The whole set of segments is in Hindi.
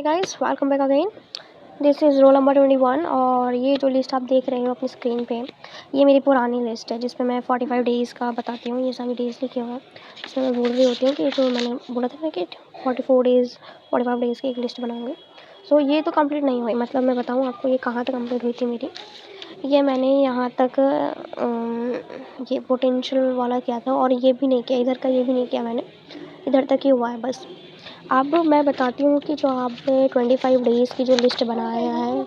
Guys, welcome back again. This is roll number 21 और ये जो लिस्ट आप देख रहे हो अपनी स्क्रीन पे, ये मेरी पुरानी लिस्ट है जिसमें मैं 45 डेज़ का बताती हूँ। ये सभी डेज़ लिखे हुए हैं। इसमें मैं बोल रही होती हूँ कि जो मैंने बोला था ना कि 45 डेज़ की एक लिस्ट बनाऊँगी। सो ये तो कंप्लीट नहीं हुई, मतलब मैं बताऊँ आपको ये कहाँ तक कंप्लीट हुई थी मेरी। ये मैंने यहाँ तक ये पोटेंशियल वाला किया था और ये भी नहीं किया, इधर का ये भी नहीं किया मैंने, इधर तक ही हुआ है बस। अब मैं बताती हूँ कि जो आपने 25 डेज़ की जो लिस्ट बनाया है,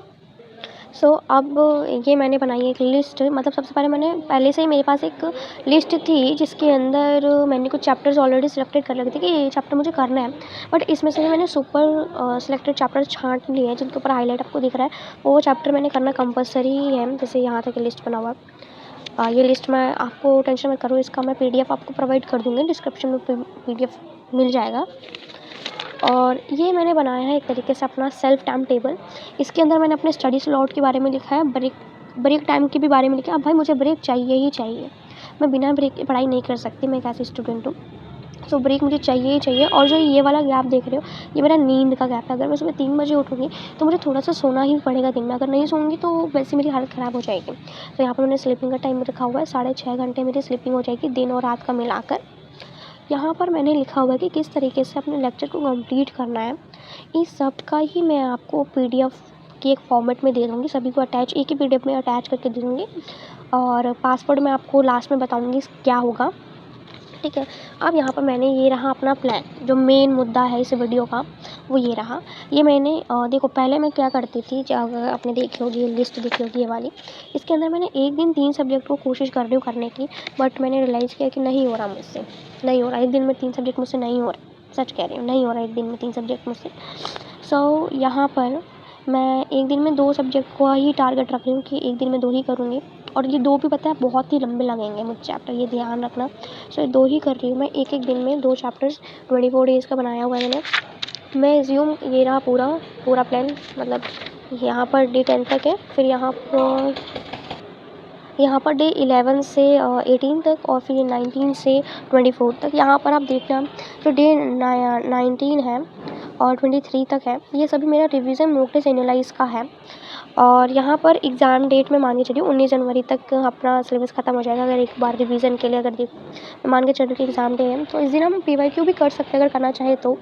सो अब ये मैंने बनाई है एक लिस्ट। मतलब सबसे पहले से ही मेरे पास एक लिस्ट थी जिसके अंदर मैंने कुछ चैप्टर्स ऑलरेडी सिलेक्टेड कर रखे थे कि ये चैप्टर मुझे करना है, बट इसमें से मैंने सुपर सिलेक्टेड चैप्टर छांट लिए हैं जिनके ऊपर हाईलाइट आपको दिख रहा है। वो चैप्टर मैंने करना कंपलसरी ही है। जैसे यहाँ तक लिस्ट बना हुआ है। ये लिस्ट मैं आपको टेंशन मत करो, इसका मैं PDF आपको प्रोवाइड कर दूँगी, डिस्क्रिप्शन में PDF मिल जाएगा। और ये मैंने बनाया है एक तरीके से अपना सेल्फ टाइम टेबल। इसके अंदर मैंने अपने स्टडी स्लॉट के बारे में लिखा है, ब्रेक टाइम के भी बारे में लिखा है। अब भाई मुझे ब्रेक चाहिए ही चाहिए, मैं बिना ब्रेक के पढ़ाई नहीं कर सकती, मैं एक ऐसी स्टूडेंट हूँ। सो ब्रेक मुझे चाहिए ही चाहिए। और जो ये वाला गैप देख रहे हो, ये मेरा नींद का गैप है। अगर मैं सुबह 3 बजे उठूँगी तो मुझे थोड़ा सा सोना ही पड़ेगा दिन में। अगर नहीं सोऊंगी तो वैसे मेरी हालत ख़राब हो जाएगी। तो यहाँ पर मैंने स्लीपिंग का टाइम रखा हुआ है, 6.5 घंटे मेरी स्लीपिंग हो जाएगी दिन और रात का मिलाकर। यहाँ पर मैंने लिखा हुआ है कि किस तरीके से अपने लेक्चर को कंप्लीट करना है। इस सब का ही मैं आपको PDF की एक फॉर्मेट में दे दूँगी, सभी को अटैच एक ही PDF में अटैच करके दे दूँगी। और पासवर्ड मैं आपको लास्ट में बताऊँगी क्या होगा, ठीक है। अब यहाँ पर मैंने ये रहा अपना प्लान, जो मेन मुद्दा है इस वीडियो का वो ये रहा। ये मैंने देखो पहले मैं क्या करती थी, अगर आपने देखी होगी लिस्ट देखी होगी ये वाली, इसके अंदर मैंने एक दिन 3 सब्जेक्ट को कोशिश कर रही हूँ करने की, बट मैंने रियलाइज़ किया कि नहीं हो रहा मुझसे, नहीं हो रहा एक दिन में 3 सब्जेक्ट मुझसे नहीं हो रहा। सच कह रही हूँ, नहीं हो रहा एक दिन में 3 सब्जेक्ट मुझसे। सो यहाँ पर मैं एक दिन में 2 सब्जेक्ट को ही टारगेट रख रही हूँ कि एक दिन में 2 ही करूँगी। और ये 2 भी पता है बहुत ही लंबे लगेंगे मुझे चैप्टर, ये ध्यान रखना। सो 2 ही कर रही हूँ मैं, एक दिन में 2 चैप्टर्स। 24 डेज़ का बनाया हुआ है मैंने। मैं एज्यूम ये रहा पूरा प्लान। मतलब यहाँ पर डे 10 तक है, फिर यहाँ पर डे 11 से 18 तक और फिर 19 से 24 तक। यहाँ पर आप देखना जो डे 19 है और 23 तक है, ये सभी मेरा रिवीजन नोटिस एनालाइज का है। और यहाँ पर एग्ज़ाम डेट में मान के चलिए 19 जनवरी तक अपना सिलेबस ख़त्म हो जाएगा। अगर एक बार रिवीजन के लिए अगर मान के चलो कि एग्ज़ाम डे है तो इस दिन हम PYQ भी कर सकते हैं अगर करना चाहे तो।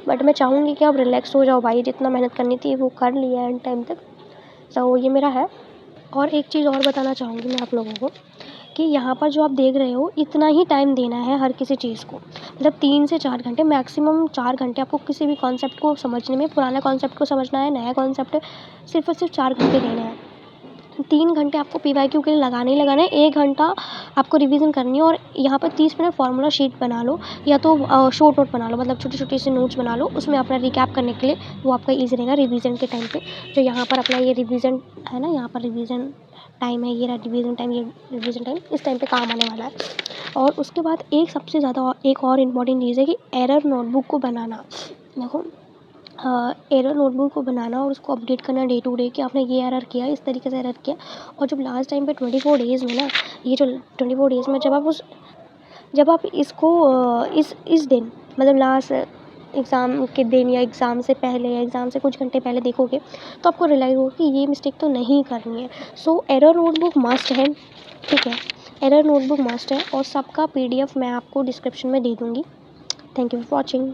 बट मैं चाहूँगी कि आप रिलैक्स हो जाओ भाई, जितना मेहनत करनी थी वो कर लिया एंड टाइम तक। तो ये मेरा है। और एक चीज़ और बताना चाहूँगी मैं आप लोगों को कि यहाँ पर जो आप देख रहे हो इतना ही टाइम देना है हर किसी चीज़ को। मतलब 3 से 4 घंटे, मैक्सिमम 4 घंटे आपको किसी भी कॉन्सेप्ट को समझने में। पुराना कॉन्सेप्ट को समझना है, नया कॉन्सेप्ट है, सिर्फ और सिर्फ 4 घंटे देने हैं। 3 घंटे आपको PYQ के लिए लगाने ही लगाना है, 1 घंटा आपको रिवीजन करनी है। और यहाँ पर 30 मिनट फार्मूला शीट बना लो या तो शॉर्ट नोट बना लो, मतलब छोटे छोटे से नोट्स बना लो, उसमें अपना रिकैप करने के लिए वो आपका ईजी रहेगा रिवीजन के टाइम पे। जो यहाँ पर अपना ये रिवीजन है ना, यहाँ पर रिवीजन टाइम है, ये रहा रिवीजन टाइम, ये रिवीजन टाइम इस टाइम पे काम आने वाला है। और उसके बाद एक सबसे ज़्यादा एक और इम्पॉर्टेंट चीज़ है कि एरर नोटबुक को बनाना। देखो एरर नोटबुक को बनाना और उसको अपडेट करना डे टू डे कि आपने ये एरर किया, इस तरीके से एरर किया। और जब लास्ट टाइम पे 24 डेज़ में ना, ये जो 24 डेज़ में जब आप इसको इस दिन मतलब लास्ट एग्ज़ाम के दिन या एग्ज़ाम से पहले या एग्ज़ाम से कुछ घंटे पहले देखोगे तो आपको रियलाइज़ होगा कि ये मिस्टेक तो नहीं करनी है। सो एरर नोटबुक मस्ट है, ठीक है। एरर नोटबुक मस्ट है और सबका PDF मैं आपको डिस्क्रिप्शन में दे दूँगी। Thank you for watching.